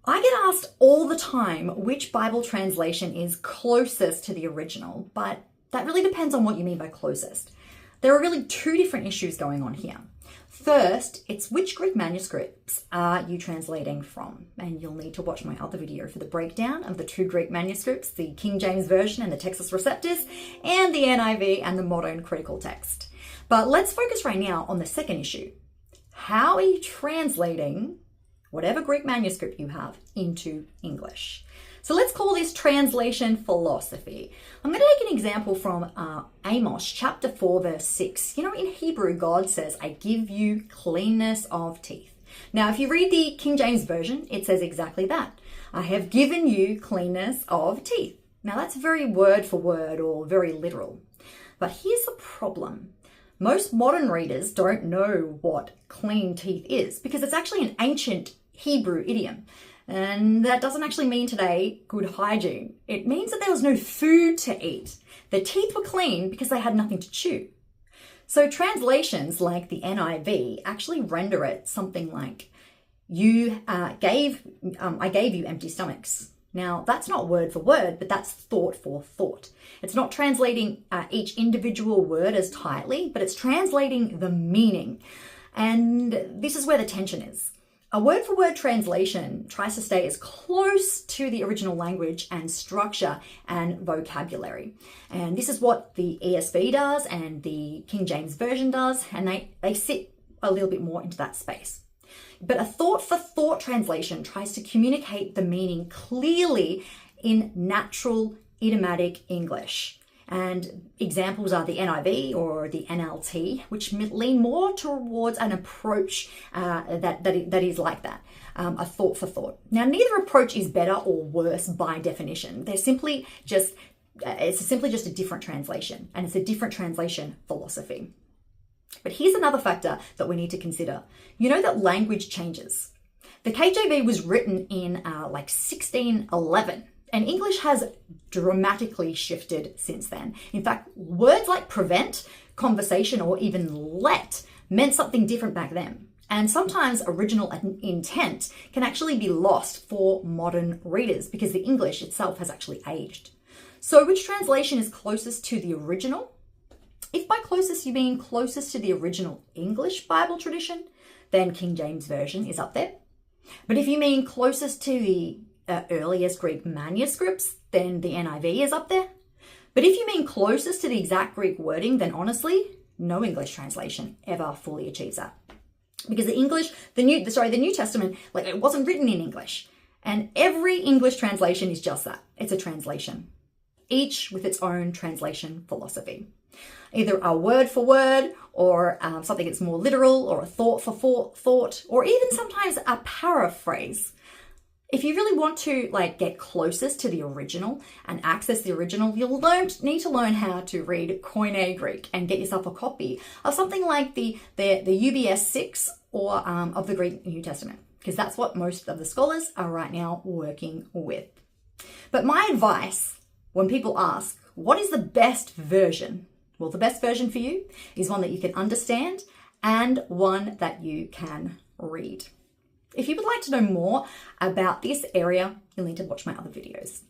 I get asked all the time which Bible translation is closest to the original, but that really depends on what you mean by closest. There are really two different issues going on here. First, it's which Greek manuscripts are you translating from? And you'll need to watch my other video for the breakdown of the two Greek manuscripts, the King James Version and the Textus Receptus, and the NIV and the Modern Critical Text. But let's focus right now on the second issue. How are you translating whatever Greek manuscript you have into English? So let's call this translation philosophy. I'm going to take an example from Amos chapter 4 verse 6. You know, in Hebrew, God says, I give you cleanness of teeth. Now, if you read the King James Version, it says exactly that. I have given you cleanness of teeth. Now, that's very word for word or very literal. But here's the problem. Most modern readers don't know what clean teeth is because it's actually an ancient Hebrew idiom. And that doesn't actually mean today good hygiene. It means that there was no food to eat. The teeth were clean because they had nothing to chew. So translations like the NIV actually render it something like, I gave you empty stomachs. Now, that's not word for word, but that's thought for thought. It's not translating each individual word as tightly, but it's translating the meaning. And this is where the tension is. A word-for-word translation tries to stay as close to the original language and structure and vocabulary. And this is what the ESV does and the King James Version does, and they sit a little bit more into that space. But a thought-for-thought translation tries to communicate the meaning clearly in natural, idiomatic English. And examples are the NIV or the NLT, which lean more towards an approach that is like that, a thought for thought. Now, neither approach is better or worse by definition. It's simply just a different translation, and it's a different translation philosophy. But here's another factor that we need to consider. You know that language changes. The KJV was written in 1611. And English has dramatically shifted since then. In fact, words like prevent, conversation, or even let meant something different back then. And sometimes original intent can actually be lost for modern readers because the English itself has actually aged. So which translation is closest to the original? If by closest you mean closest to the original English Bible tradition, then King James Version is up there. But if you mean closest to the earliest Greek manuscripts, then the NIV is up there. But if you mean closest to the exact Greek wording, then honestly, no English translation ever fully achieves that. Because the New Testament, it wasn't written in English. And every English translation is just that. It's a translation, each with its own translation philosophy. Either a word for word, or something that's more literal, or a thought for thought, or even sometimes a paraphrase. If you really want to get closest to the original and access the original, you'll need to learn how to read Koine Greek and get yourself a copy of something like the UBS 6 or of the Greek New Testament, because that's what most of the scholars are right now working with. But my advice when people ask, what is the best version? Well, the best version for you is one that you can understand and one that you can read. If you would like to know more about this area, you'll need to watch my other videos.